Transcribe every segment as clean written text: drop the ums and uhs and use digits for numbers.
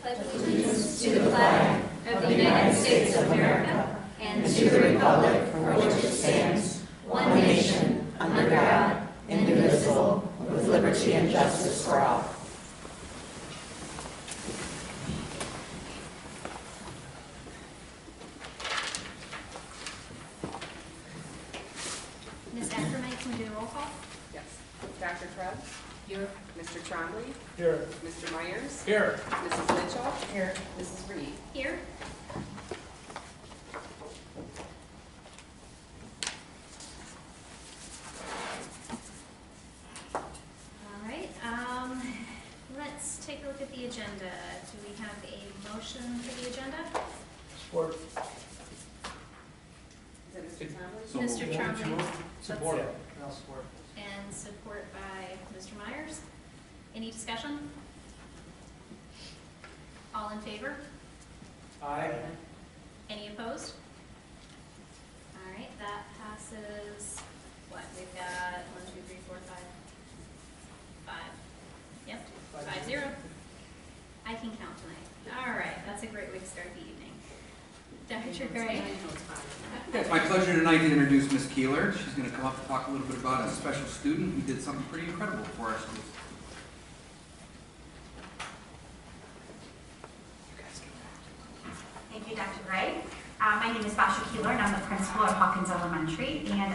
pledge allegiance to the flag of the United States of America and to the republic for which it stands, one nation, under God, indivisible, with liberty and justice for all. Ms. Ackerman, can we do a roll call? Yes. Dr. Krebs? Here. Mr. Trombley? Here. Mr. Myers? Here. Mrs. Mitchell? Here. Mrs. Reed? Here. All right, let's take a look at the agenda. Do we have a motion for the agenda? Support. Is that Mr. Trombley? So Mr. moved. Trombley. Support. I'll support. And support by Mr. Myers. Any discussion? All in favor? Aye. Any opposed? All right, that passes, what, we've got 1, 2, 3, 4, 5. Yep, 5-0. I can count tonight. All right, that's a great way to start the evening. Dr. Gray. It's my pleasure tonight to introduce Ms. Keeler. She's going to come up and talk a little bit about a special student who did something pretty incredible for our schools. Thank you, Dr. Gray. My name is Basha Keeler, and I'm the principal at Hawkins Elementary. And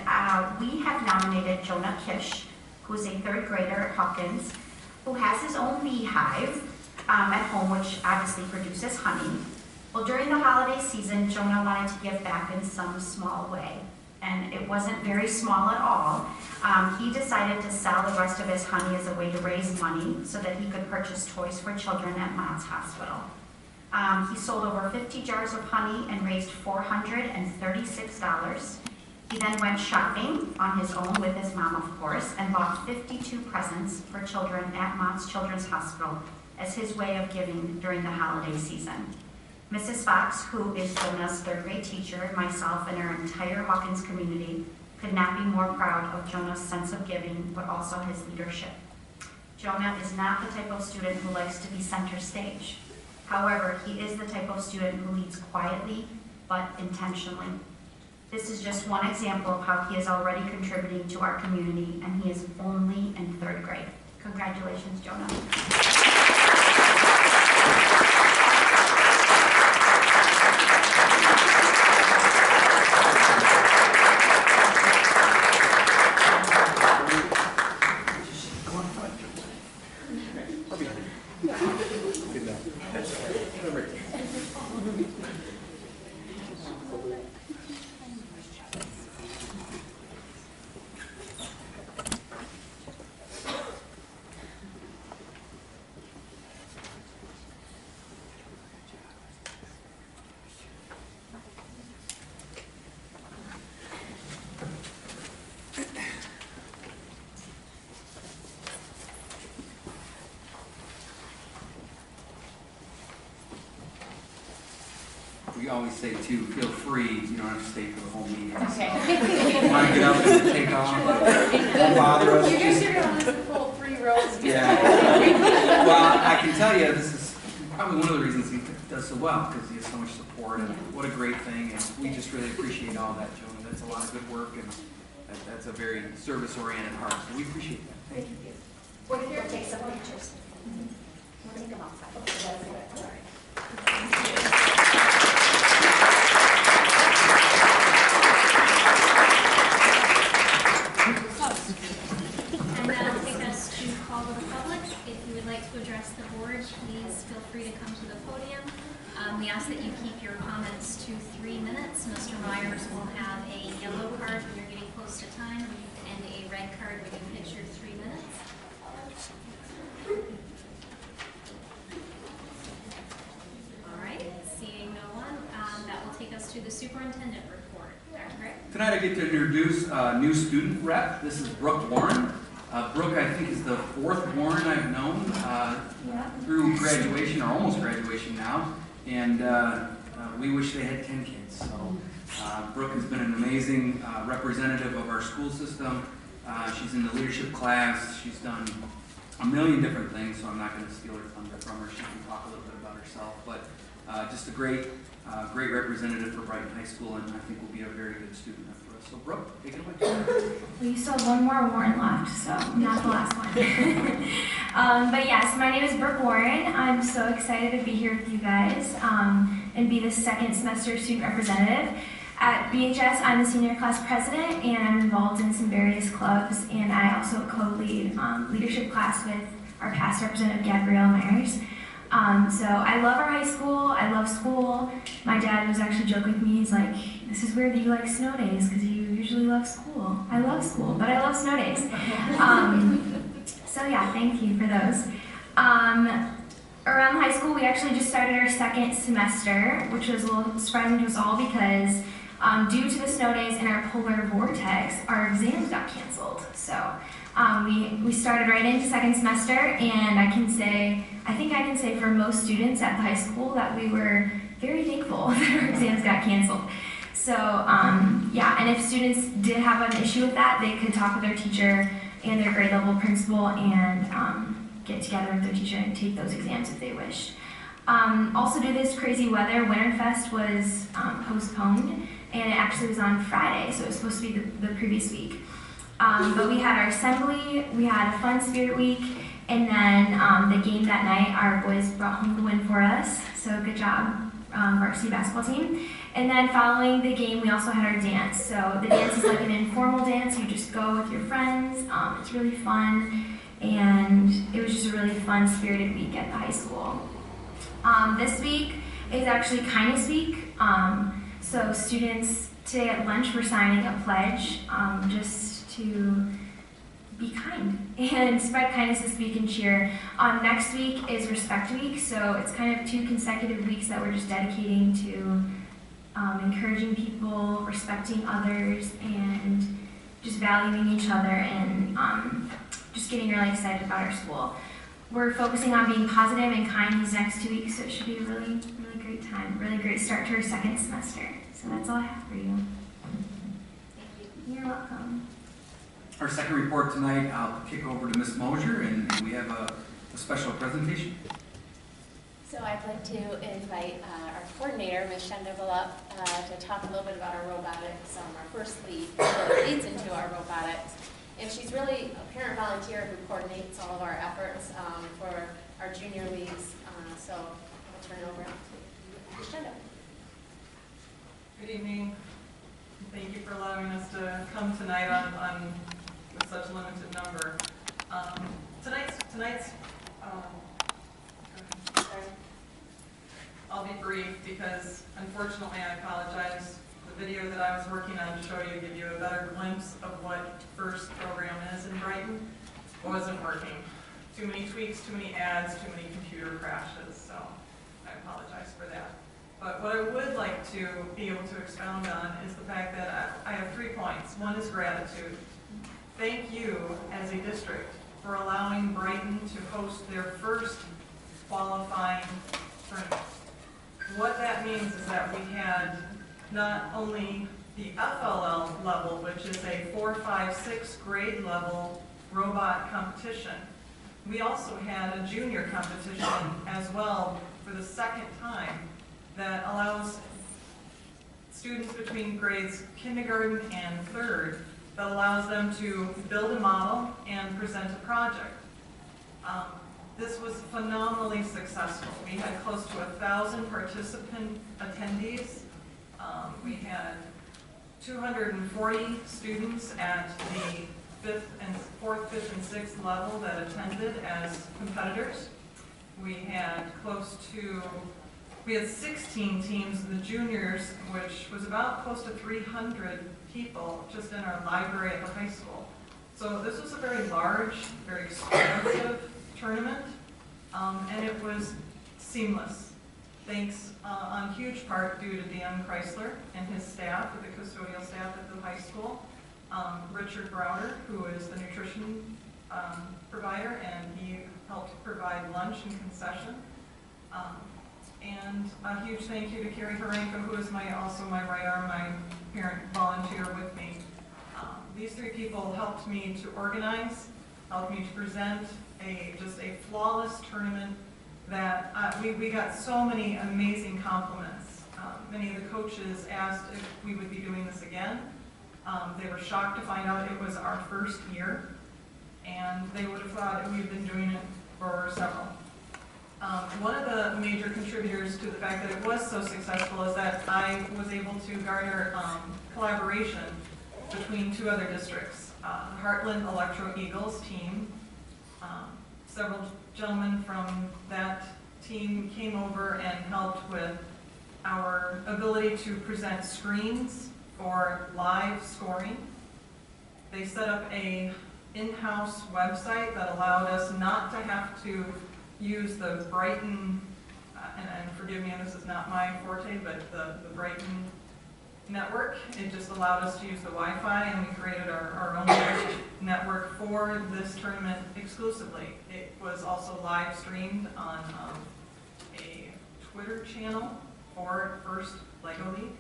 we have nominated Jonah Kish, who is a third grader at Hawkins, who has his own beehive at home, which obviously produces honey. Well, during the holiday season, Jonah wanted to give back in some small way, and it wasn't very small at all. He decided to sell the rest of his honey as a way to raise money so that he could purchase toys for children at Mott's Hospital. He sold over 50 jars of honey and raised $436. He then went shopping on his own with his mom, of course, and bought 52 presents for children at Mott's Children's Hospital as his way of giving during the holiday season. Mrs. Fox, who is Jonah's third grade teacher, and myself and our entire Hawkins community could not be more proud of Jonah's sense of giving, but also his leadership. Jonah is not the type of student who likes to be center stage. However, he is the type of student who leads quietly, but intentionally. This is just one example of how he is already contributing to our community, and he is only in third grade. Congratulations, Jonah. We always say, too, feel free. You don't have to stay for the whole meeting. Okay. So if you want to get up and take off, don't bother us. You guys are going to lose the full 3 rows. Yeah. Well, I can tell you, this is probably one of the reasons he does so well, because he has so much support, and what a great thing, and we just really appreciate all that, Jonah. That's a lot of good work, and that's a very service-oriented heart, so we appreciate that. Thank you. We're going to take some pictures. We'll take them outside. And that'll take us to call to the public. If you would like to address the board, please feel free to come to the podium. We ask that you keep your comments to 3 minutes. Mr. Myers will have a yellow card when you're getting close to time and a red card when you hit your 3 minutes. All right, seeing no one, that will take us to the superintendent report. Dr. Gray? Tonight I get to introduce a new student rep. This is Brooke Warren. Brooke, I think, is the 4th Warren I've known through graduation, or almost graduation now. And we wish they had 10 kids. So Brooke has been an amazing representative of our school system. She's in the leadership class. She's done a million different things, so I'm not going to steal her thunder from her. She can talk a little bit about herself, but just a great representative for Brighton High School, and I think will be a very good student for us. So Brooke, take it away. Well, you still have one more Warren left, so not the last one. But yes, my name is Brooke Warren. I'm so excited to be here with you guys and be the second semester student representative. At BHS, I'm the senior class president, and I'm involved in some various clubs, and I also co-lead leadership class with our past representative, Gabrielle Myers. So I love our high school. I love school. My dad was actually joking with me. He's like, this is weird that you like snow days because you usually love school. I love school, but I love snow days. So yeah, thank you for those. Around high school, we actually just started our second semester, which was a little surprising to us all because due to the snow days and our polar vortex, our exams got canceled. So we started right into second semester, and I think I can say for most students at the high school that we were very thankful that our exams got canceled. So yeah, and if students did have an issue with that, they could talk with their teacher and their grade level principal and get together with their teacher and take those exams if they wished. Also due to this crazy weather, Winterfest was postponed, and it actually was on Friday, so it was supposed to be the previous week. But we had our assembly, we had a fun spirit week, and then the game that night, our boys brought home the win for us, so good job, varsity basketball team. And then following the game, we also had our dance. So the dance is like an informal dance, you just go with your friends, it's really fun, and it was just a really fun, spirited week at the high school. This week is actually Kindness Week, so students today at lunch were signing a pledge just to be kind and spread kindness this week and cheer. Next week is Respect Week, so it's kind of 2 consecutive weeks that we're just dedicating to encouraging people, respecting others, and just valuing each other and just getting really excited about our school. We're focusing on being positive and kind these next 2 weeks, so it should be a really, really great time, really great start to our second semester. So that's all I have for you. Thank you. You're welcome. Our second report tonight, I'll kick over to Ms. Mosier, and we have a special presentation. So I'd like to invite our coordinator, Ms. Shendoval, up to talk a little bit about our robotics, our first lead that leads into our robotics. And she's really a parent volunteer who coordinates all of our efforts for our junior leagues. So I'll turn it over to Ms. Shendoval. Good evening. Thank you for allowing us to come tonight on with such a limited number. Tonight's I'll be brief because unfortunately I apologize. The video that I was working on to show you, give you a better glimpse of what FIRST program is in Brighton, wasn't working. Too many tweaks, too many ads, too many computer crashes, so I apologize for that. But what I would like to be able to expound on is the fact that I have 3 points. One is gratitude. Thank you as a district for allowing Brighton to host their first qualifying tournament. What that means is that we had not only the FLL level, which is a 4, 5, 6 grade level robot competition, we also had a junior competition as well for the second time that allows students between grades kindergarten and 3rd, that allows them to build a model and present a project. This was phenomenally successful. We had close to 1,000 participant attendees. We had 240 students at the 4th, 5th, and 6th level that attended as competitors. We had 16 teams in the juniors, which was about close to 300 people just in our library at the high school. So this was a very large, very expansive tournament, and it was seamless. Thanks on huge part due to Dan Chrysler and his staff, the custodial staff at the high school, Richard Browder, who is the nutrition provider, and he helped provide lunch and concession. And a huge thank you to Carrie Harenko, who is also my right arm, my parent volunteer with me. These 3 people helped me to organize, helped me to present just a flawless tournament that we got so many amazing compliments. Many of the coaches asked if we would be doing this again. They were shocked to find out it was our first year, and they would have thought we'd been doing it for several. One of the major contributors to the fact that it was so successful is that I was able to garner collaboration between two other districts. Heartland Electro Eagles team, several gentlemen from that team came over and helped with our ability to present screens for live scoring. They set up a in-house website that allowed us not to have to use the Brighton, and forgive me, this is not my forte, but the Brighton network. It just allowed us to use the Wi-Fi, and we created our own network for this tournament exclusively. It was also live streamed on a Twitter channel for First Lego League.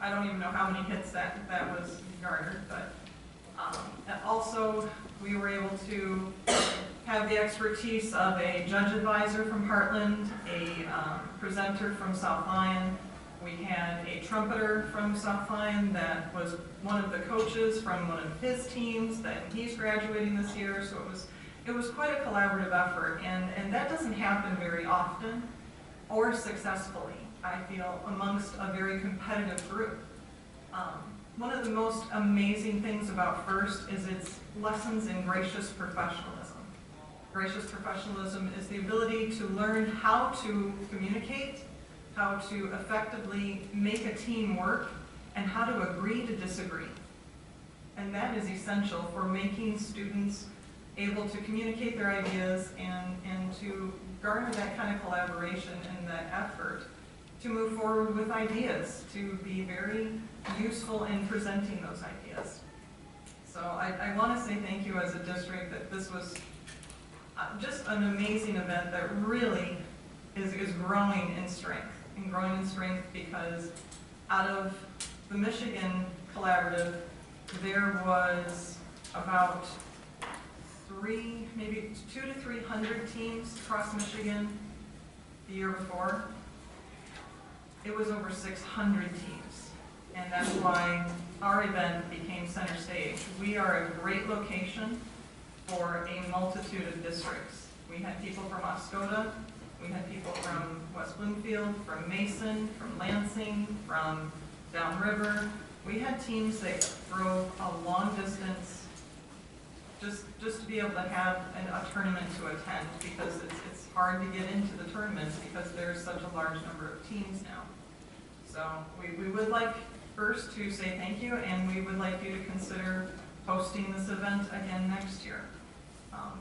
I don't even know how many hits that was garnered, but and also we were able to have the expertise of a judge advisor from Heartland, a presenter from South Lyon. We had a trumpeter from South Lyon that was one of the coaches from one of his teams, that he's graduating this year, so it was quite a collaborative effort, and that doesn't happen very often or successfully, I feel, amongst a very competitive group. One of the most amazing things about First is its lessons in gracious professionalism. Gracious professionalism is the ability to learn how to communicate, how to effectively make a team work, and how to agree to disagree. And that is essential for making students able to communicate their ideas and to garner that kind of collaboration and that effort to move forward with ideas, to be very useful in presenting those ideas. So I want to say thank you as a district that this was just an amazing event that really is growing in strength. And growing in strength because out of the Michigan Collaborative, there was about maybe 200 to 300 teams across Michigan the year before. It was over 600 teams, and that's why our event became center stage. We are a great location for a multitude of districts. We had people from Oscoda, we had people from West Bloomfield, from Mason, from Lansing, from downriver. We had teams that drove a long distance just to be able to have a tournament to attend, because it's hard to get into the tournaments because there's such a large number of teams now. So we would like first to say thank you, and we would like you to consider hosting this event again next year.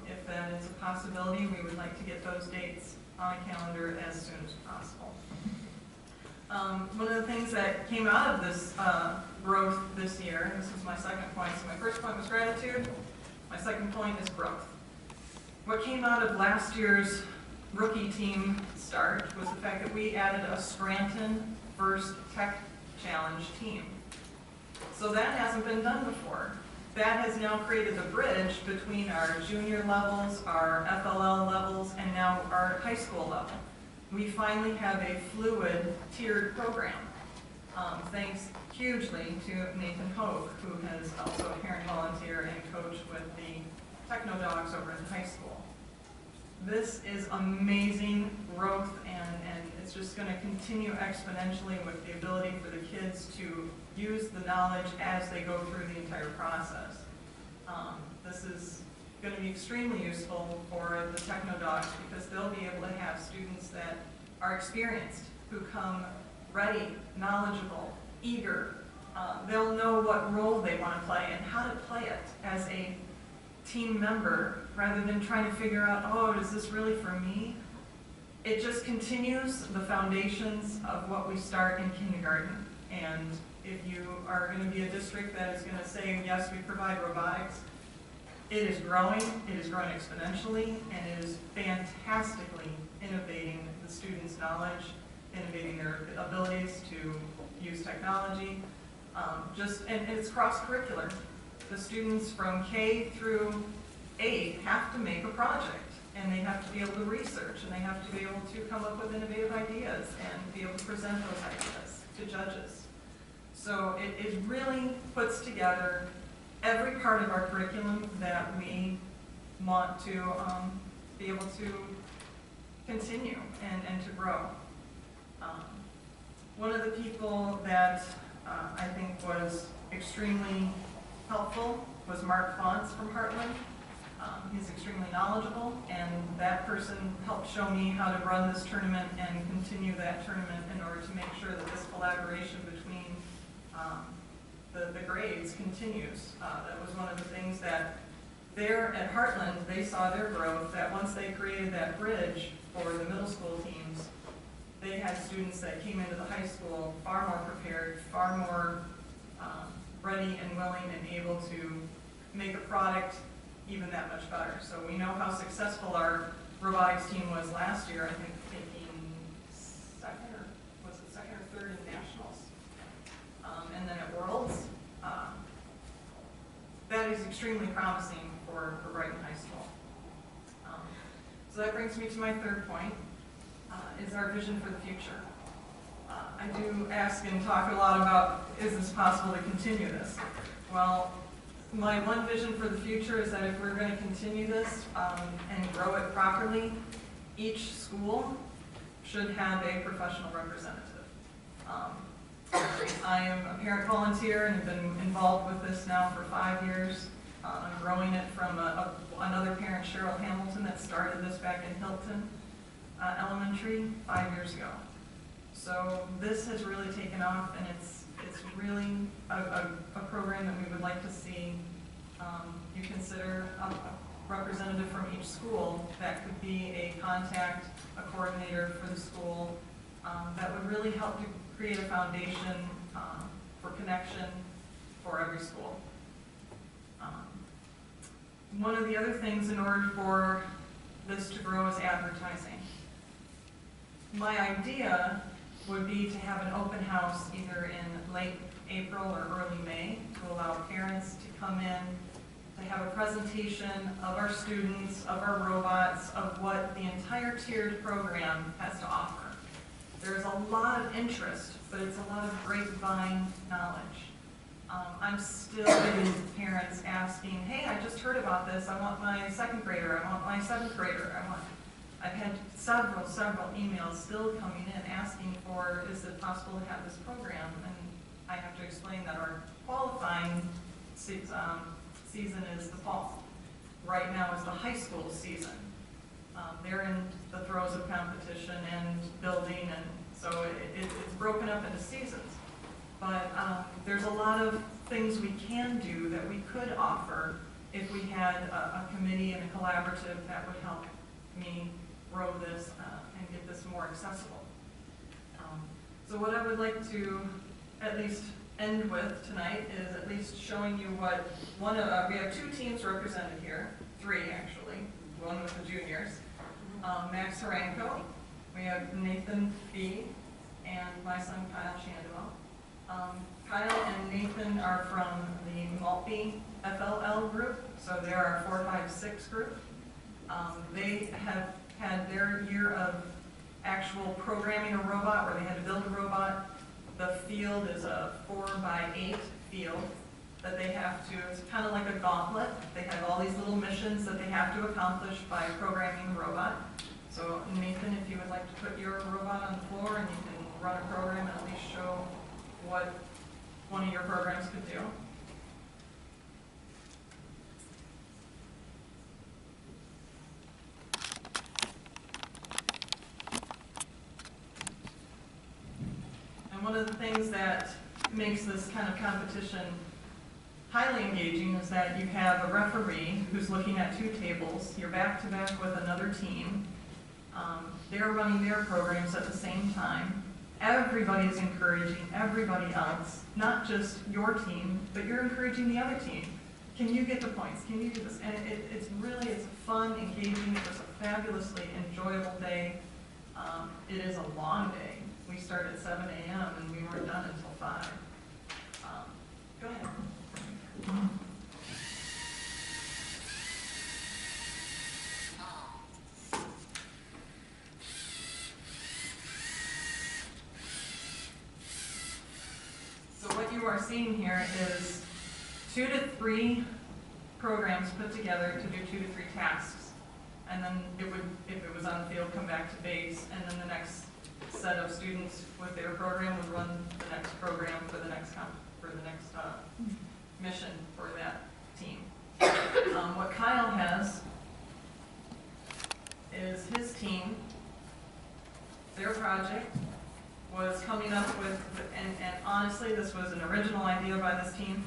If that is a possibility, we would like to get those dates on a calendar as soon as possible. One of the things that came out of this growth this year, and this was my second point, so my first point was gratitude, my second point is growth. What came out of last year's rookie team start was the fact that we added a Scranton First Tech Challenge team. So that hasn't been done before. That has now created the bridge between our junior levels, our FLL levels, and now our high school level. We finally have a fluid, tiered program. Thanks hugely to Nathan Hogue, who has also a parent volunteer and coach with the Techno Dogs over at the high school. This is amazing growth, and it's just going to continue exponentially with the ability for the kids to use the knowledge as they go through the entire process. This is going to be extremely useful for the Techno Dogs because they'll be able to have students that are experienced, who come ready, knowledgeable, eager. They'll know what role they want to play and how to play it as a team member rather than trying to figure out, oh, is this really for me? It just continues the foundations of what we start in kindergarten. And if you are going to be a district that is going to say, yes, we provide robotics, it is growing exponentially, and it is fantastically innovating the students' knowledge, innovating their abilities to use technology. And it's cross-curricular. The students from K through 8 have to make a project, and they have to be able to research, and they have to be able to come up with innovative ideas and be able to present those ideas to judges. So it really puts together every part of our curriculum that we want to be able to continue and to grow. One of the people that I think was extremely helpful was Mark Fonts from Heartland. He's extremely knowledgeable, and that person helped show me how to run this tournament and continue that tournament in order to make sure that this collaboration between the grades continues. That was one of the things that there at Heartland, they saw their growth, that once they created that bridge for the middle school teams, they had students that came into the high school far more prepared, far more ready and willing and able to make a product even that much better. So we know how successful our robotics team was last year, I think taking second or third in nationals. And then at Worlds, that is extremely promising for Brighton High School. So that brings me to my third point, is our vision for the future. I do ask and talk a lot about, is this possible to continue this? Well, my one vision for the future is that if we're going to continue this and grow it properly, each school should have a professional representative. I am a parent volunteer and have been involved with this now for 5 years. I'm growing it from another parent, Cheryl Hamilton, that started this back in Hilton Elementary 5 years ago. So this has really taken off, and it's really a program that we would like to see you consider a representative from each school that could be a contact, a coordinator for the school that would really help to create a foundation for connection for every school. One of the other things in order for this to grow is advertising. My idea would be to have an open house either in late April or early May to allow parents to come in, to have a presentation of our students, of our robots, of what the entire tiered program has to offer. There's a lot of interest, but it's a lot of grapevine knowledge. I'm still getting parents asking, hey, I just heard about this, I want my second grader, I want my seventh grader, I've had several emails still coming in asking for, is it possible to have this program? And I have to explain that our qualifying season is the fall. Right now is the high school season. They're in the throes of competition and building, and so it's broken up into seasons. But there's a lot of things we can do that we could offer if we had a committee and a collaborative that would help me grow this and get this more accessible. So what I would like to at least end with tonight is at least showing you what we have 2 teams represented here, 3 actually, one with the juniors. Max Haranko, we have Nathan B, and my son Kyle Shandwell. Kyle and Nathan are from the Maltby FLL group, so they're our 4, 5, 6 group. They have had their year of actual programming a robot, where they had to build a robot. The field is a 4x8 field that they have to, it's kind of like a gauntlet. They have all these little missions that they have to accomplish by programming the robot. So Nathan, if you would like to put your robot on the floor and you can run a program and at least show what one of your programs could do. And one of the things that makes this kind of competition highly engaging is that you have a referee who's looking at 2 tables. You're back to back with another team. They're running their programs at the same time. Everybody is encouraging everybody else, not just your team, but you're encouraging the other team. Can you get the points? Can you do this? And it's a fun, engaging, it was a fabulously enjoyable day. It is a long day. We start at 7 a.m. and we weren't done until 5. Go ahead. seeing here is 2 to 3 programs put together to do 2 to 3 tasks. And then it would, if it was on the field, come back to base, and then the next set of students with their program would run the next program for the next mission for that team. What Kyle has is his team. Their project was coming up with, and honestly, this was an original idea by this team.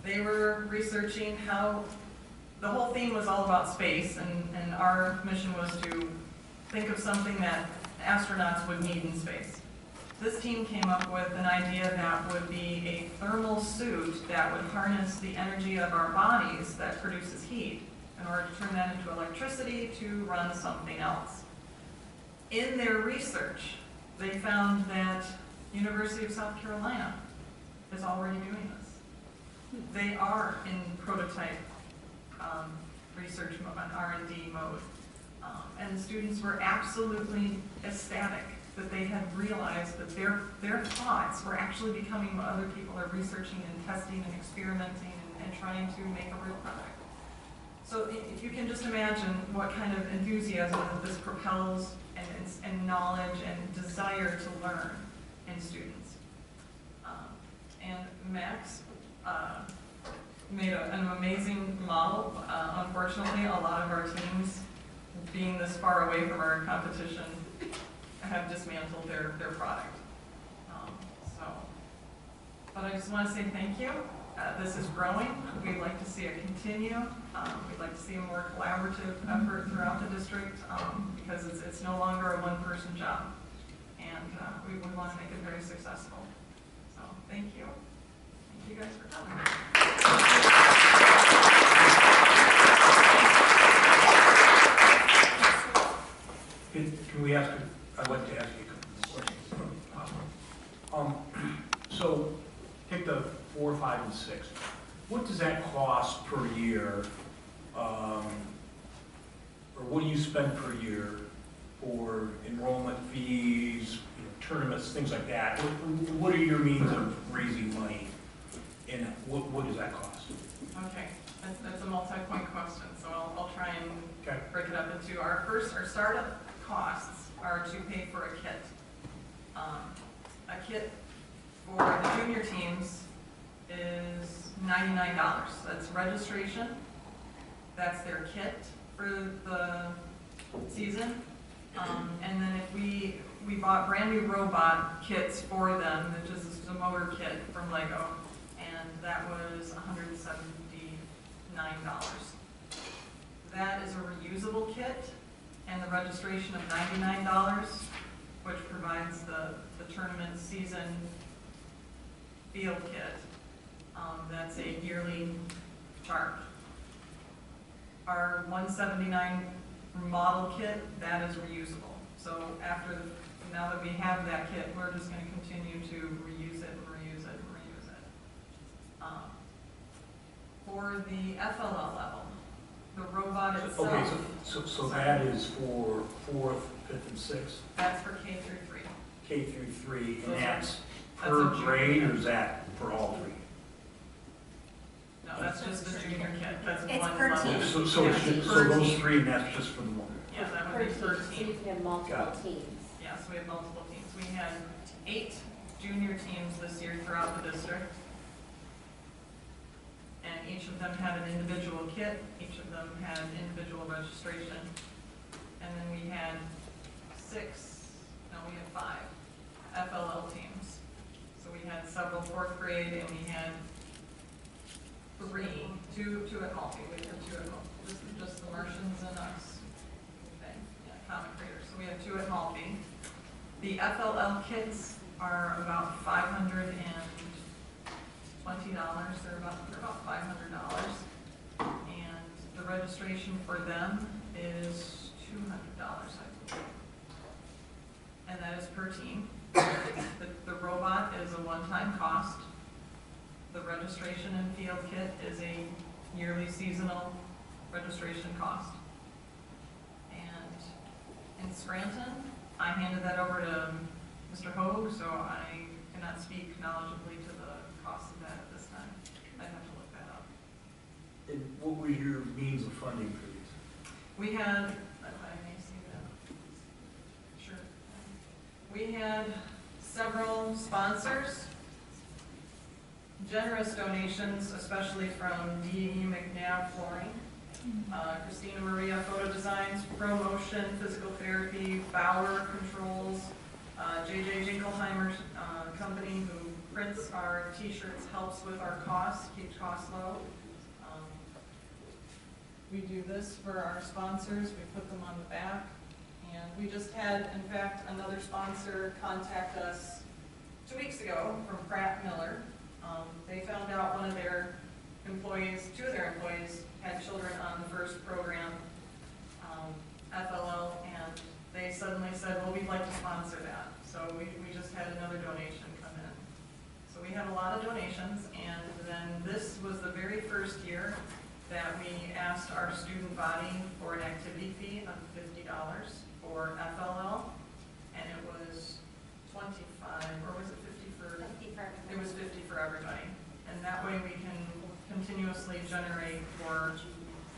They were researching how, the whole theme was all about space, and our mission was to think of something that astronauts would need in space. This team came up with an idea that would be a thermal suit that would harness the energy of our bodies that produces heat in order to turn that into electricity to run something else. In their research, they found that University of South Carolina is already doing this. They are in prototype research mode, R&D mode. And the students were absolutely ecstatic that they had realized that their thoughts were actually becoming what other people are researching and testing and experimenting and trying to make a real product. So if you can just imagine what kind of enthusiasm that this propels and knowledge and desire to learn in students. And Max made an amazing model. Unfortunately, a lot of our teams, being this far away from our competition, have dismantled their product. But I just want to say thank you. This is growing. We'd like to see it continue. We'd like to see a more collaborative effort throughout the district because it's no longer a one-person job. And we want to make it very successful. So thank you. Thank you guys for coming. Can we ask, I'd like to ask you a couple of questions. So take the 4, 5, and 6. What does that cost per year, or what do you spend per year for enrollment fees, tournaments, things like that? What are your means of raising money, and what does that cost? Okay, that's a multi-point question, so I'll try and break it up into our startup costs are to pay for a kit. A kit for the junior teams is $99. That's registration. That's their kit for the season. And then if we bought brand new robot kits for them, which is a motor kit from Lego, and that was $179. That is a reusable kit, and the registration of $99, which provides the tournament season field kit. That's a yearly charge. Our $179 model kit, that is reusable. So now that we have that kit, we're just going to continue to reuse it and reuse it and reuse it. For the FLL level, the robot itself. Okay, so that is for 4th, 5th, and 6th? That's for K through 3. K through 3, and that's a per junior grade, or is that for all 3? No, that's just the junior kit. That's It's one per level. team. So Per those team. 3, and that's just for the one? Yeah, that would be per So team. you can have multiple teams. Yes, we have multiple teams. We had 8 junior teams this year throughout the district. And each of them had an individual kit. Each of them had individual registration. And then we had 5 FLL teams. So we had several 4th grade, and we had 2 at multi. We had 2 at multi. This is just the Martians and us. Okay, yeah, common creators. So we have 2 at multi. The FLL kits are about $520. They're about $500. And the registration for them is $200, I believe. And that is per team. The robot is a one-time cost. The registration and field kit is a yearly seasonal registration cost. And in Scranton, I handed that over to Mr. Hogue, so I cannot speak knowledgeably to the cost of that And what were your means of funding for these? We had, I may see that. Sure. We had several sponsors, generous donations, especially from D.E. McNabb Flooring, Christina Maria Photo Designs, ProMotion Physical Therapy, Bauer Controls, J.J. Jingleheimer's company who prints our t-shirts, helps with our costs, keeps costs low. We do this for our sponsors, we put them on the back, and we just had, in fact, another sponsor contact us 2 weeks ago from Pratt Miller. They found out one of their employees, two of their employees, had children on the first program, FLL, and they suddenly said, well, we'd like to sponsor that. So we just had another donation come in. So we had a lot of donations, and then this was the very first year that we asked our student body for an activity fee of $50 for FLL, and it was 25, or was it 50 for? 50 for everyone. It was 50 for everybody, and that way we can continuously generate for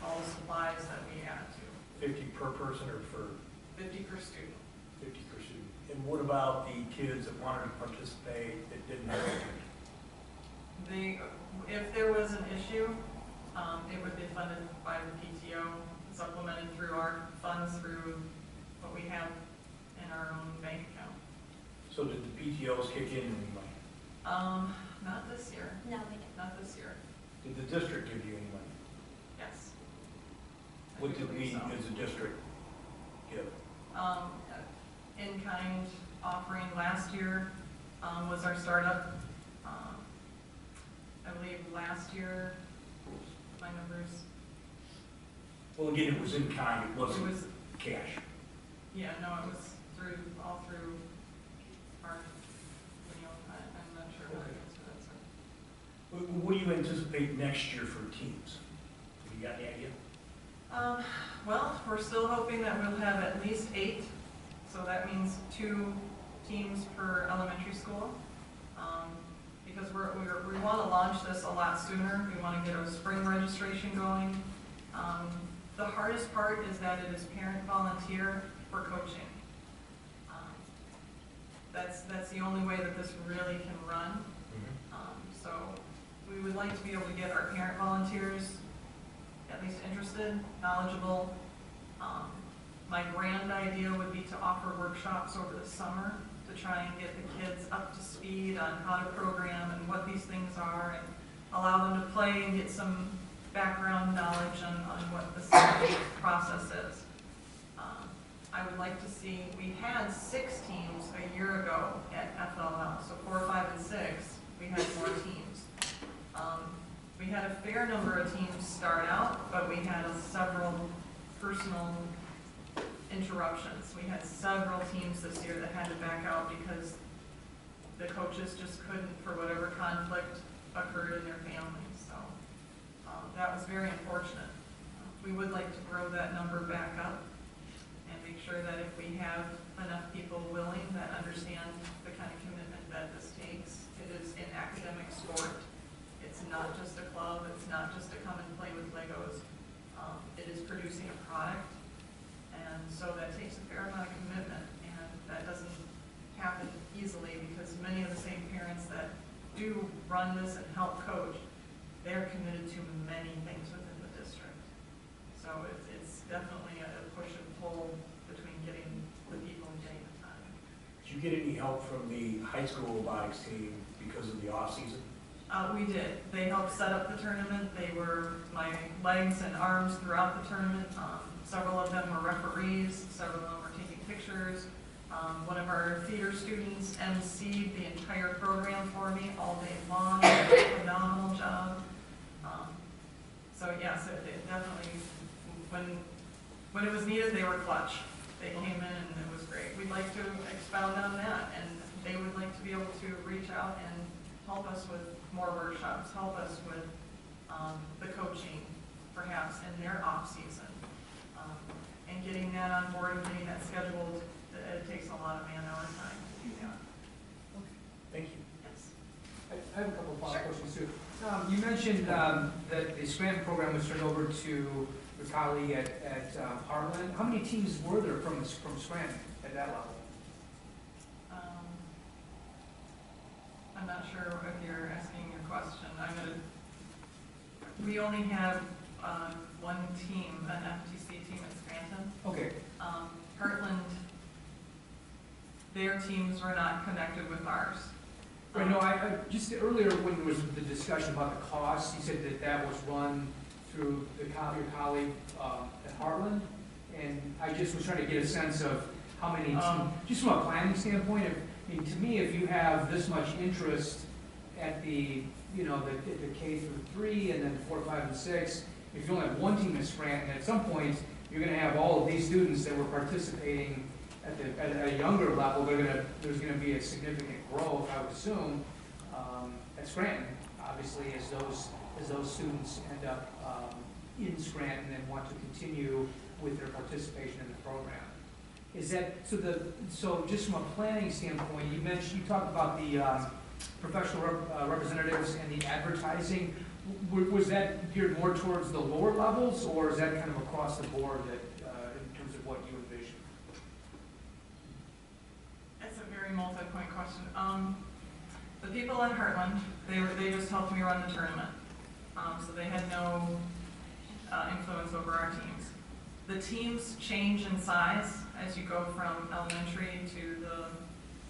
all the supplies that we add to. 50 per person or for? 50 per student. 50 per student. And what about the kids that wanted to participate that didn't have a ticket? If there was an issue, it would be funded by the PTO, supplemented through our funds through what we have in our own bank account. So did the PTOs kick in any money? Not this year. No, we didn't. Not this year. Did the district give you any money? Yes. I What do did we, believe so. as a district, give? In-kind offering last year was our startup. I believe last year, my numbers, Well, again, it was in kind, it it wasn't was, cash. yeah, no, it was all through our, I'm not sure how to Okay. answer that, sir. What do you anticipate next year for teams? Have you got any idea? Well, we're still hoping that we'll have at least 8, so that means 2 teams per elementary school. Because we want to launch this a lot sooner. We want to get a spring registration going. The hardest part is that it is parent volunteer for coaching. That's the only way that this really can run. So we would like to be able to get our parent volunteers at least interested, knowledgeable. My grand idea would be to offer workshops over the summer to try and get the kids up to speed on how to program and what these things are, and allow them to play and get some background knowledge on what the process is. I would like to see, we had 6 teams a year ago at FLL, so 4, 5, and 6, we had more teams. We had a fair number of teams start out, but we had several personal interruptions. We had several teams this year that had to back out because the coaches just couldn't, for whatever conflict occurred in their families. So that was very unfortunate. We would like to grow that number back up and make sure that if we have enough people willing that understand the kind of commitment that this takes, it is an academic sport. It's not just a club, it's not just to come and play with Legos. It is producing a product, and so that takes a fair amount of commitment, and that doesn't happen easily because many of the same parents that do run this and help coach, they're committed to many things within the district. So it's definitely a push and pull between getting the people and getting the time. Did you get any help from the high school robotics team because of the off-season? We did. They helped set up the tournament. They were my legs and arms throughout the tournament. Several of them were referees. Several of them were taking pictures. One of our theater students emceed the entire program for me all day long. They did a phenomenal job. So yes, it definitely, when it was needed, they were clutch. They came in and it was great. We'd like to expound on that, and they would like to be able to reach out and help us with more workshops, help us with the coaching, perhaps, in their off-season. And getting that on board and getting that scheduled, it takes a lot of man-hour time to do that. Thank you. Yes. I have a couple of follow-up questions too. You mentioned that the Scranton program was turned over to your colleague at Heartland. How many teams were there from Scranton at that level? I'm not sure if you're asking your question. We only have one team, an FTC team at Scranton. Okay. Heartland, their teams were not connected with ours. Right, no, I just earlier when there was the discussion about the cost, you said that was run through your colleague at Heartland, and I just was trying to get a sense of how many teams, just from a planning standpoint. I mean, to me, if you have this much interest at the K through 3 and then 4, 5, and 6, if you only have one team at Scranton, at some point you're going to have all of these students that were participating at a younger level. There's going to be a significant growth, I would assume, at Scranton. Obviously, as those students end up in Scranton and want to continue with their participation in the program. Is that so? Just from a planning standpoint, you talked about the professional representatives and the advertising. Was that geared more towards the lower levels, or is that kind of across the board in terms of what you envision? It's a very multi-point question. The people at Heartland, they just helped me run the tournament, so they had no influence over our teams. The teams change in size as you go from elementary to the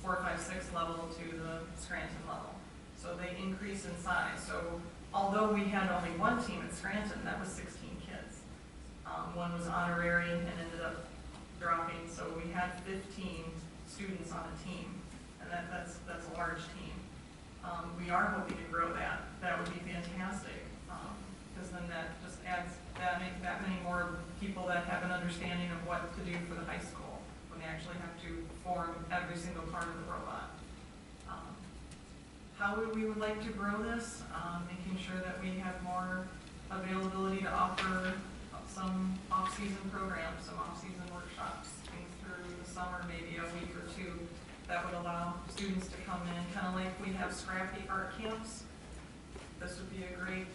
4, 5, 6 level to the Scranton level. So they increase in size. So although we had only one team at Scranton, that was 16 kids. One was honorary and ended up dropping. So we had 15 students on a team, and that's a large team. We are hoping to grow that. That would be fantastic, because then that just adds that many more people that have an understanding of what to do for the high school when they actually have to form every single part of the robot. How we would like to grow this, making sure that we have more availability to offer some off-season programs, some off-season workshops, things through the summer, maybe a week or two, that would allow students to come in, kind of like we have scrappy art camps. This would be a great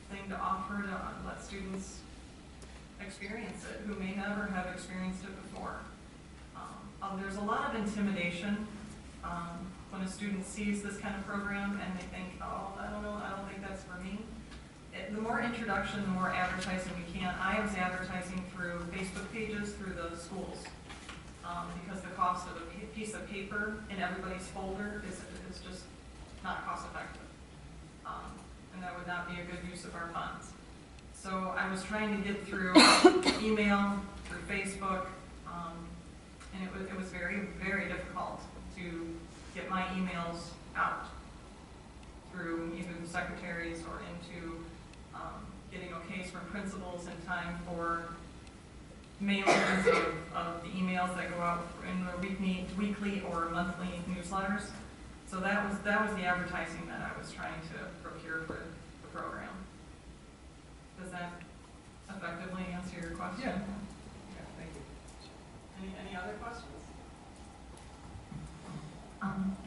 thing to offer to let students experience it who may never have experienced it before. There's a lot of intimidation when a student sees this kind of program and they think, oh, I don't know, I don't think that's for me. The more introduction, the more advertising we can. I was advertising through Facebook pages through the schools because the cost of a piece of paper in everybody's folder is just not cost effective. And that would not be a good use of our funds. So I was trying to get through email, through Facebook, and it was very, very difficult to get my emails out through either the secretaries or into getting okays from principals in time for mailings of the emails that go out in the weekly or monthly newsletters. So that was the advertising that I was trying to procure for the program. Does that effectively answer your question? Yeah. Yeah, thank you. Any other questions?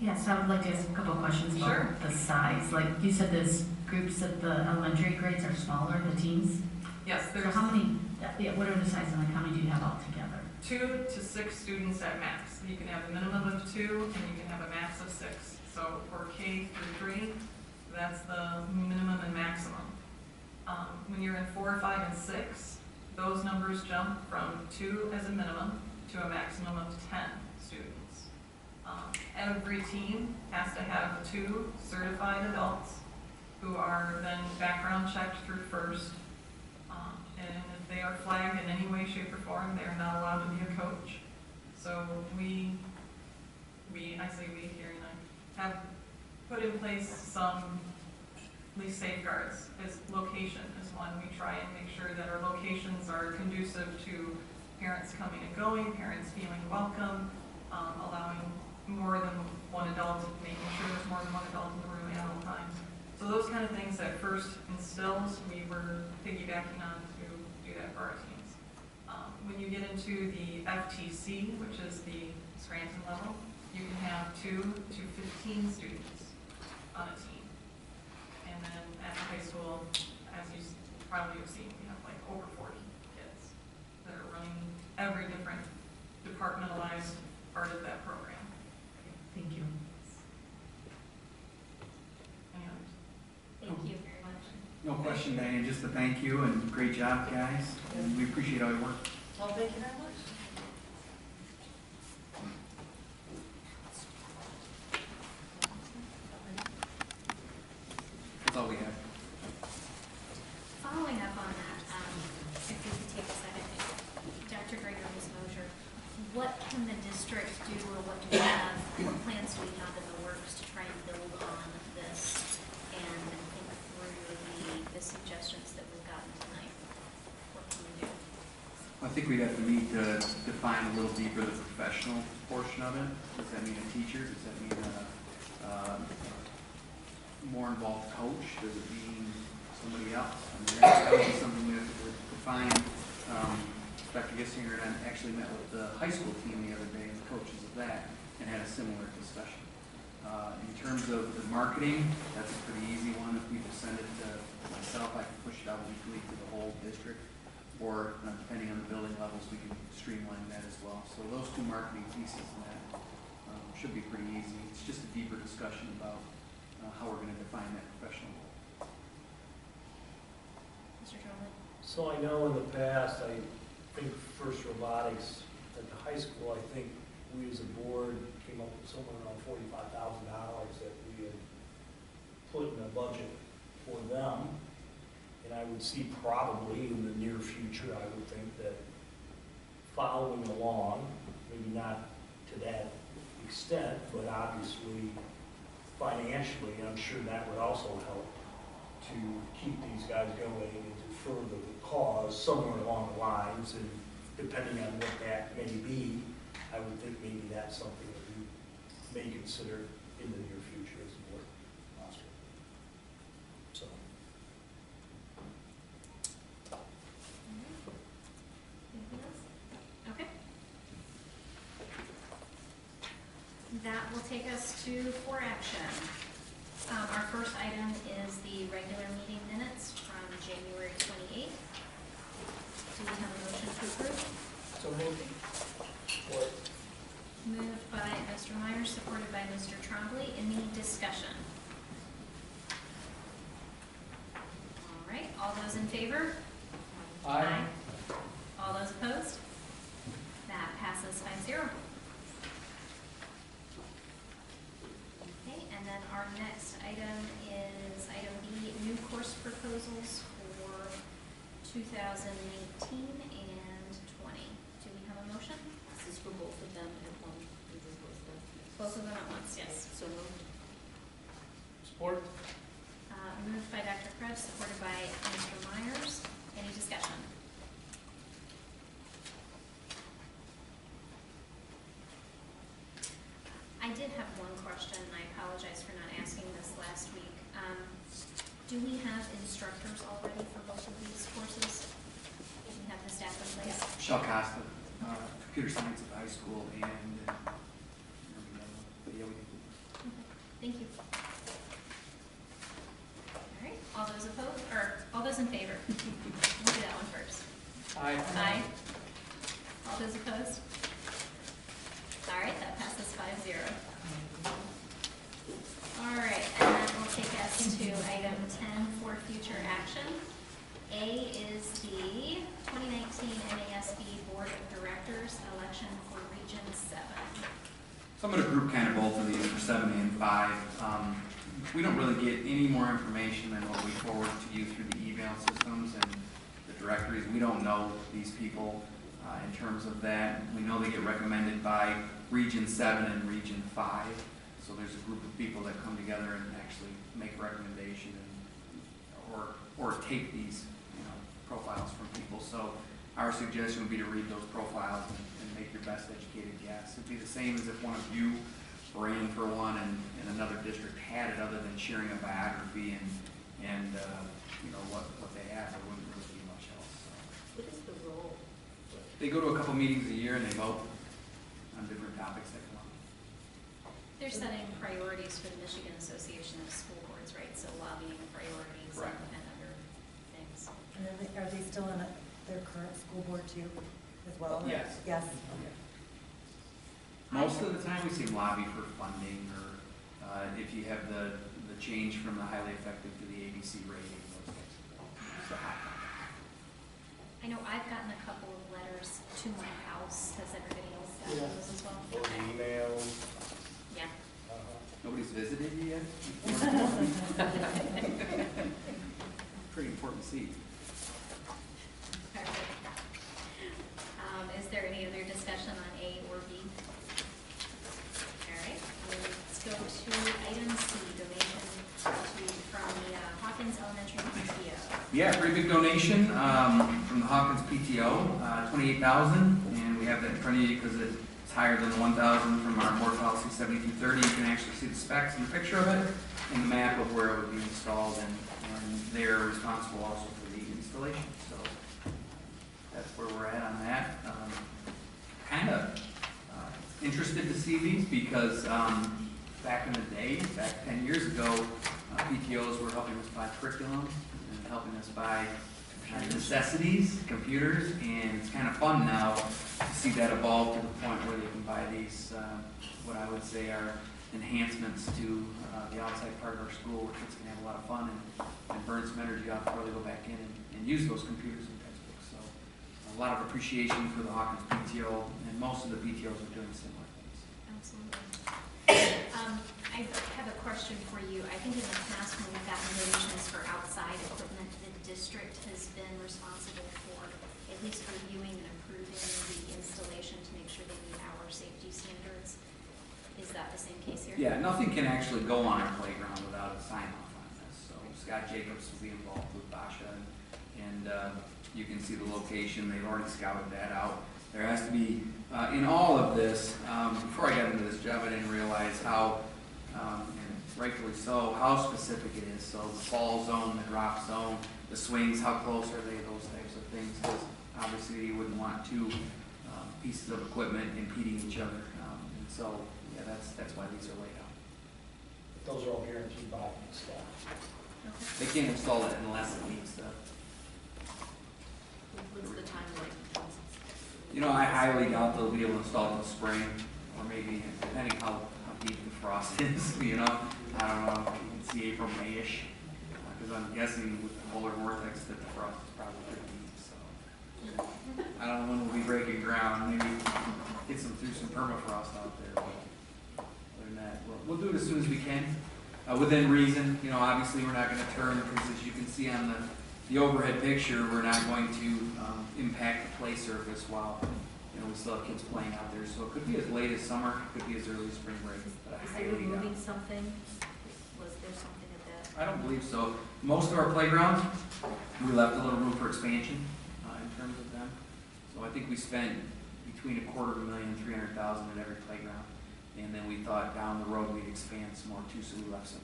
Yes, I would like to ask a couple of questions about the size. Like you said, those groups at the elementary grades are smaller, the teams? Yes, So there's how many, what are the sizes, like how many do you have altogether? 2 to 6 students at max. You can have a minimum of 2 and you can have a max of 6. So for K through 3, that's the minimum and maximum. When you're in 4, 5, and 6, those numbers jump from 2 as a minimum to a maximum of 10 students. Every team has to have 2 certified adults who are then background checked through first. And if they are flagged in any way, shape, or form, they are not allowed to be a coach. So I say we here, and I have put in place some at least safeguards. As location is one. We try and make sure that our locations are conducive to parents coming and going, parents feeling welcome, allowing more than one adult, making sure there's more than one adult in the room at all times. So those kind of things that first instills, we were piggybacking on to do that for our teams. When you get into the FTC, which is the Scranton level, you can have 2 to 15 students on a team. And then at the high school, as you probably have seen, we have like over 40 kids that are running every different departmentalized part of that program. Thank you. Any others? Thank you very much. No question, Diane, just a thank you and great job, guys. And we appreciate all your work. Well, thank you very much. That's all we have. Following up on that, if we could take a second, Dr. Gregory, Ms. Mosier, what can the district do, or what do we have, what plans do we have in the works to try and build on this and think through the suggestions that we've gotten tonight? What can we do? I think we'd have to need to define a little deeper the professional portion of it. Does that mean a teacher? Does that mean a more involved coach? Does it mean somebody else? I mean, that would be something we have to define. Dr. Gissinger and I actually met with the high school team the other day, and the coaches of that, and had a similar discussion. In terms of the marketing, that's a pretty easy one. If we just send it to myself, I can push it out weekly to the whole district, or depending on the building levels, we can streamline that as well. So those two marketing pieces in that should be pretty easy. It's just a deeper discussion about how we're going to define that professional role. Mr. Trombley? So I know in the past, I think First Robotics at the high school, I think we as a board came up with somewhere around $45,000 that we had put in a budget for them. And I would see probably in the near future, I would think that following along, maybe not to that extent, but obviously financially, I'm sure that would also help to keep these guys going and to further the cause somewhere along the lines. And depending on what that may be, I would think maybe that's something that we may consider in the near future as a board. Possible. So. Anything else? Okay. That will take us to for action. Our first item is the regular meeting minutes from January 28th. Do we have a motion to approve? So moved. Support. Moved by Mr. Myers, supported by Mr. Trombley. Any discussion? All right, all those in favor? Aye. All those opposed? That passes 5-0. Okay, and then our next item is item B, new course proposals for 2018 and 20. Do we have a motion? This is for both of them at once. Both of them at once, yes. So moved. Support. Moved by Dr. Krebs, supported by Mr. Myers. Any discussion? I did have one question, and I apologize for not asking this last week. Do we have instructors already for both of these courses? Do we have the staff in place? Shell Costa, computer science at the high school, and but yeah, we can. Okay, thank you. All right, all those opposed, or all those in favor? We'll do that one first. Aye. Aye. All those opposed? All right, that passes 5-0. All right, and that will take us to item 10 for future action. A is the 2019 NASB Board of Directors election for Region 7. So I'm going to group kind of both of these for 7 and 5. We don't really get any more information than what we forward to you through the email systems and the directories. We don't know these people in terms of that. We know they get recommended by Region 7 and Region 5. So there's a group of people that come together and actually make a recommendation and, or take these profiles from people. So our suggestion would be to read those profiles and make your best educated guess. It'd be the same as if one of you ran for one and another district had it, other than sharing a biography and what they have. There wouldn't really be much else. So. What is the role? They go to a couple meetings a year and they vote on different topics that come up. They're setting priorities for the Michigan Association of School Board boards, right? So lobbying priorities Correct. and other things. And then are they still in their current school board too, as well? Yes. Yes. Most of the time, we see lobby for funding, or if you have the change from the highly effective to the ABC rating, those types of things. I know I've gotten a couple of letters to my house. Has everybody else gotten Yeah. those as well? Or emails. Yeah. Nobody's visited you yet? Pretty important seat. Perfect. Is there any other discussion on A or B? All right, let's go to item C, donation from the Hawkins Elementary PTO. Yeah, pretty big donation from the Hawkins PTO, $28,000, and we have that in front of you because it's higher than the $1,000 from our board policy 7230. You can actually see the specs and the picture of it, and the map of where it would be installed, and they're responsible also for the installation. So that's where we're at on that. Kind of interested to see these because back in the day, back 10 years ago, PTOs were helping us buy curriculum and helping us buy necessities, computers, and it's kind of fun now to see that evolve to the point where they can buy these, what I would say are enhancements to the outside part of our school where kids can have a lot of fun and burn some energy off before they go back in and use those computers and textbooks. So a lot of appreciation for the Hawkins PTO, and most of the PTOs are doing similar things. Absolutely. I have a question for you. I think in the past when we've gotten donations for outside equipment, the district has been responsible for at least reviewing and approving the installation to make sure they meet our safety standards. Is that the same case here? Yeah, nothing can actually go on our playground without a sign off on this. So Scott Jacobs will be involved with Basha, and you can see the location. They've already scouted that out. There has to be, in all of this, before I got into this job, I didn't realize how, and rightfully so, how specific it is. So the fall zone, the drop zone, the swings, how close are they, those types of things. Because obviously you wouldn't want two pieces of equipment impeding each other. And so, yeah, that's why these are laid out. Those are all guaranteed by the staff. Okay. They can't install it unless it meets the. What's the timeline? You know, I highly doubt they'll be able to install it in the spring, or maybe depending how deep the frost is. You know, I don't know. You can see April, May-ish, because I'm guessing with the polar vortex that the frost is probably pretty deep. So I don't know when we'll be breaking ground. Maybe get some through some permafrost out there. But other than that, we'll do it as soon as we can, within reason. You know, obviously we're not going to turn because, as you can see on the overhead picture, we're not going to impact the play surface while, you know, we still have kids playing out there. So it could be as late as summer, it could be as early as spring break. But I Is they highly doubt. removing something? Was there something at that? I don't believe so. Most of our playgrounds, we left a little room for expansion in terms of them. So I think we spent between $250,000 and $300,000 at every playground. And then we thought down the road we'd expand some more too, so we left some.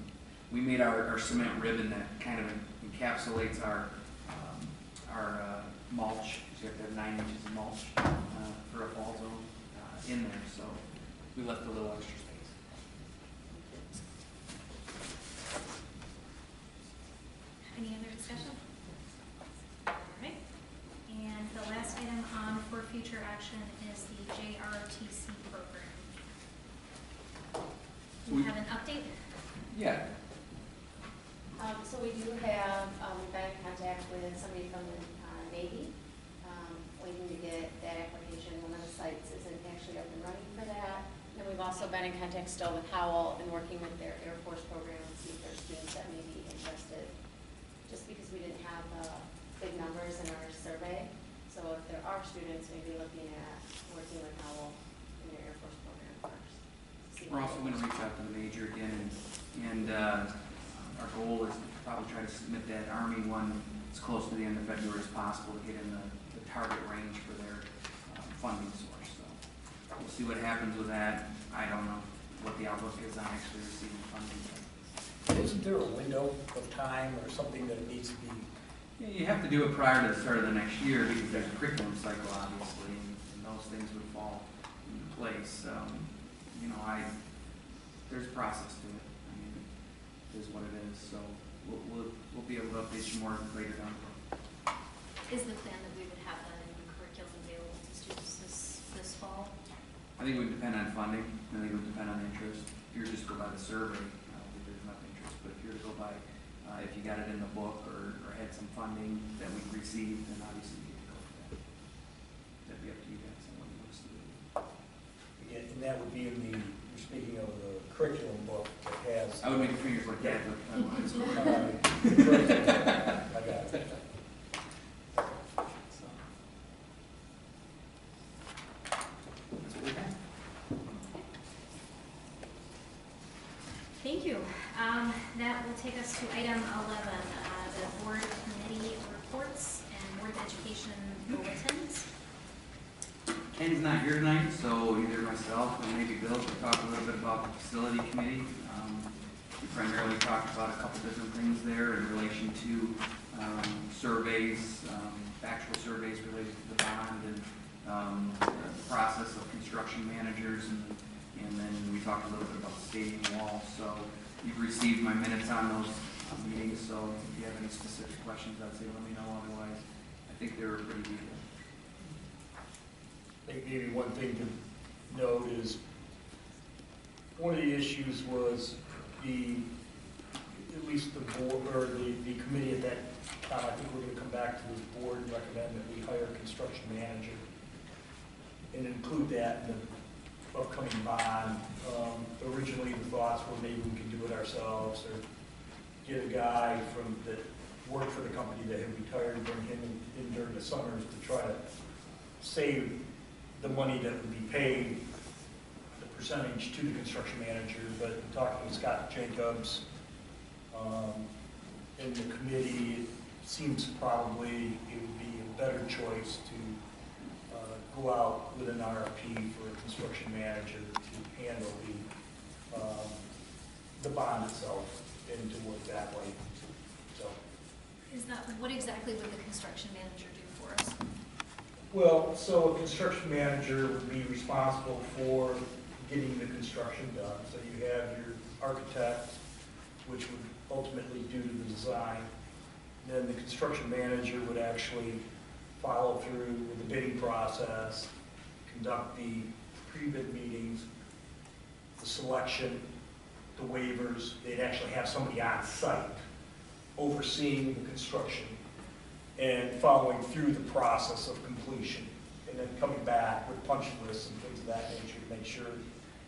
We made our cement ribbon that kind of encapsulates our mulch. So you have to have 9 inches of mulch for a fall zone in there. So we left a little extra space. Any other discussion? All right. And the last item on for future action is the JRTC program. Do we have an update? Yeah. So we do have, we've been in contact with somebody from the Navy, waiting to get that application. One of the sites isn't actually up and running for that. And we've also been in contact still with Howell and working with their Air Force program to see if there's students that may be interested. Just because we didn't have big numbers in our survey. So if there are students, maybe looking at working with Howell in their Air Force program first. We're also going to reach out to the major again, and our goal is to probably try to submit that Army one as close to the end of February as possible to get in the target range for their funding source. So we'll see what happens with that. I don't know what the outlook is on actually receiving funding. Isn't there a window of time or something that it needs to be? Yeah, you have to do it prior to the start of the next year because there's a curriculum cycle, obviously, and those things would fall into place. You know, there's a process to it. I mean, is what it is. So we'll be able to update you more later down the road. Is the plan that we would have that in curriculum available to students this fall? I think it would depend on funding. I think it would depend on interest. If you were just to go by the survey, I don't think there's enough interest. But if you were to go by, if you got it in the book or had some funding that we received, then obviously you could go for that. That'd be up to you guys on what you want us to do. Yeah, and that would be in the, you're speaking of the curriculum book that has. I would make fingers like that, but I want to. I got it. So. That's what we have. Thank you. That will take us to item 11, the board committee reports and board of education bulletins. Ken's not here tonight, so either myself or maybe Bill could talk a little bit about the facility committee. We primarily talked about a couple different things there in relation to surveys, actual surveys related to the bond and the process of construction managers, and then we talked a little bit about the stadium wall. So you've received my minutes on those meetings, so if you have any specific questions, I'd say let me know. Otherwise, I think they were pretty detailed. I think maybe one thing to note is one of the issues was at least the board or the committee at that time, I think we're going to come back to this board and recommend that we hire a construction manager and include that in the upcoming bond. Originally the thoughts were maybe we could do it ourselves or get a guy that worked for the company that had retired and bring him in during the summers to try to save the money that would be paid, the percentage to the construction manager. But in talking with Scott Jacobs in the committee, it seems probably it would be a better choice to go out with an RFP for a construction manager to handle the bond itself and to work that way. So, What exactly would the construction manager do for us? well, so a construction manager would be responsible for getting the construction done. So you have your architect, which would ultimately do the design. Then the construction manager would actually follow through with the bidding process, conduct the pre-bid meetings, the selection, the waivers. They'd actually have somebody on site overseeing the construction and following through the process of completion, and then coming back with punch lists and things of that nature to make sure.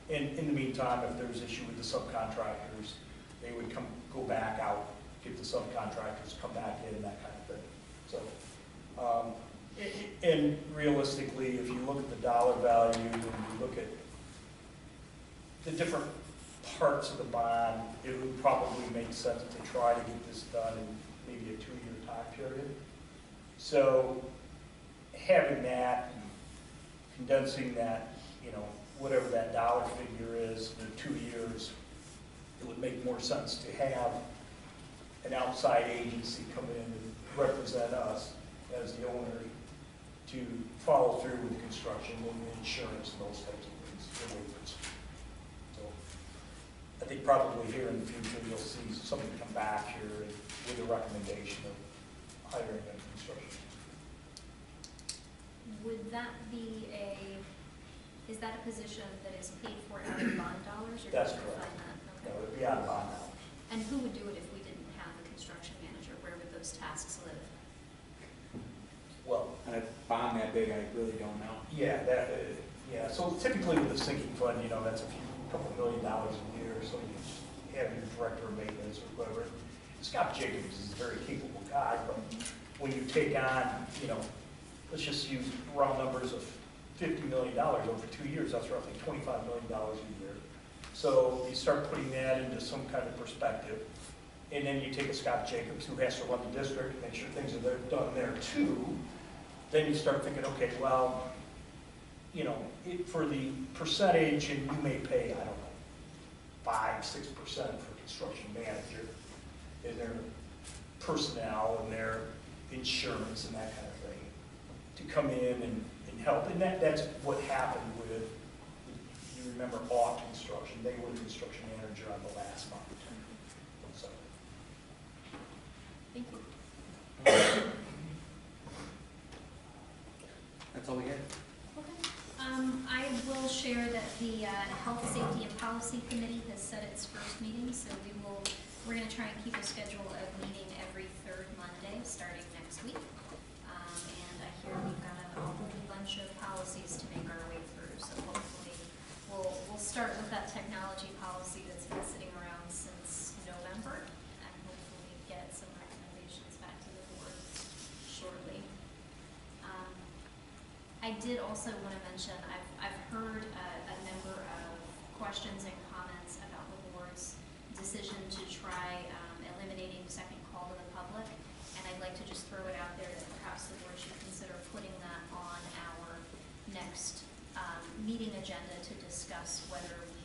And in the meantime, if there's issue with the subcontractors, they would go back out, get the subcontractors, come back in, that kind of thing. So, and realistically, if you look at the dollar value and you look at the different parts of the bond, it would probably make sense to try to get this done in maybe a 2-year time period. So having that, condensing that, whatever that dollar figure is, in 2 years, it would make more sense to have an outside agency come in and represent us as the owner to follow through with the construction and the insurance and those types of things, the waivers. So I think probably here in the future you'll see somebody come back here with a recommendation of hiring a construction. Would that be is that a position that is paid for out of bond dollars? Or That's do you correct. find that? No, Okay. it would be out of bond now. And who would do it if we didn't have the construction manager? Where would those tasks live? Well, And a bond that big, I really don't know. yeah, so typically with the sinking fund, that's a couple $1 million a year, so you just have your director of maintenance or whoever. Scott Jacobs is a very capable guy, but when you take on, let's just use round numbers of $50 million over 2 years, that's roughly $25 million a year. So you start putting that into some kind of perspective, and then you take a Scott Jacobs who has to run the district, make sure things are done there too. Then you start thinking, okay, well, for the percentage, and you may pay, I don't know, 5-6% for construction manager, and their personnel and their insurance and that kind of thing, to come in and help. And that's what happened with, you remember, Awe Construction. They were the construction manager on the last month. Thank you. That's all we had. I will share that the Health, Safety, and Policy Committee has set its first meeting, so we're going to try and keep a schedule of meeting every third Monday, starting next week. And I hear we've got a whole bunch of policies to make our way through, so hopefully we'll start with that technology policy that's been sitting around since November, and hopefully get some recommendations back to the board shortly. I did also want to mention, I've heard a number of questions and comments about the board's decision to try eliminating second call to the public, and I'd like to just throw it out there that perhaps the board should consider putting that on our next meeting agenda to discuss whether we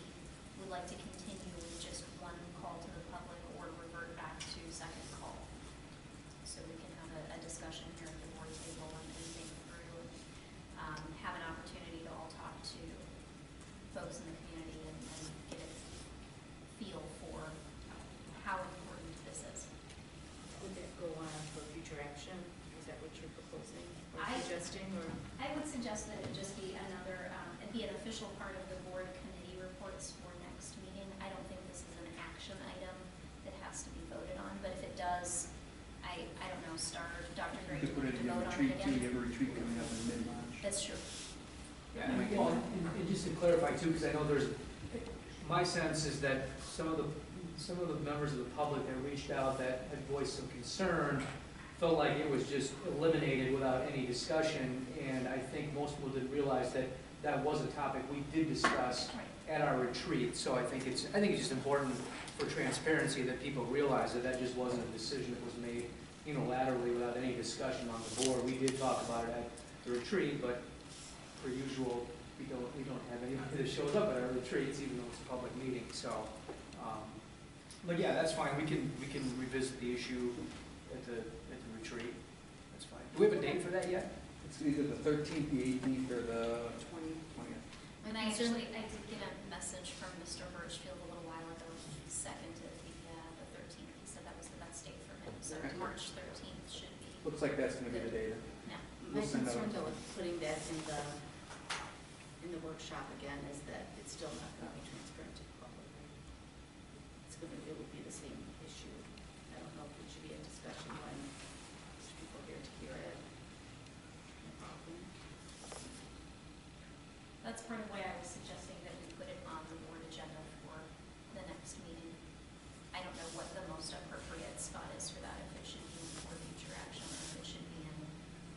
would like to continue with just one call to the public or revert back to second call. So we can have a discussion here at the board table and think through, have an opportunity to all talk to folks in the community and get a feel for how important this is. Would that go on for future action? Is that what you're proposing or I suggesting, or? I would suggest that it just be another, it'd be an official part of the board committee reports for next meeting. I don't think this is an action item that has to be voted on, but if it does, I don't know, Dr. Gray, You could put it to in a vote on retreat it too, you again. have a retreat coming up in mid-March. That's true. Yeah, and just to clarify too, because I know my sense is that some of the members of the public that reached out that had voiced some concern felt like it was just eliminated without any discussion, and I think most people didn't realize that that was a topic we did discuss at our retreat. So I think it's just important for transparency that people realize that that just wasn't a decision that was made unilaterally without any discussion on the board. We did talk about it at the retreat, but per usual, we don't have anybody that shows up at our retreats, even though it's a public meeting. So, but yeah, that's fine. We can revisit the issue at the retreat. That's fine. Do we have a date for that yet? It's either the 13th, the 18th, or the 20th. And I did get a message from Mr. Birchfield a little while ago. He seconded the 13th. He said that was the best date for him. So Okay. March 13th should be. Looks like that's going to be the date. Yeah. My We'll send out- concern though with putting that in the workshop again is that it's still not going to be transparent to the public. It would be the same issue. I don't know if it should be a discussion when there's people here to hear it. That's part of why I was suggesting that we put it on the board agenda for the next meeting. I don't know what the most appropriate spot is for that, if it should be for future action or if it should be in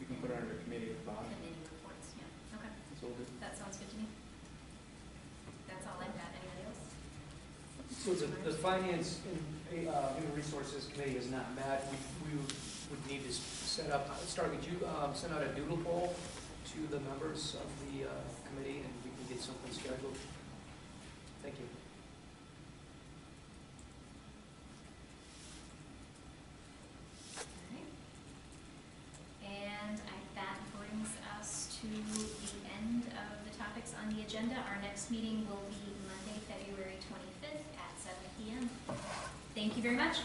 We can put it under committee at the bottom. committee reports. Yeah, okay. That's all good. That sounds good to me. That's all I've got. Anybody else? So the Finance and Human Resources Committee has not met. We would need to set up, could you send out a doodle poll to the members of the committee and we can get something scheduled? Thank you. And that brings us to the end of the topics on the agenda. Our next meeting will be Monday, February 25th at 7 p.m. Thank you very much.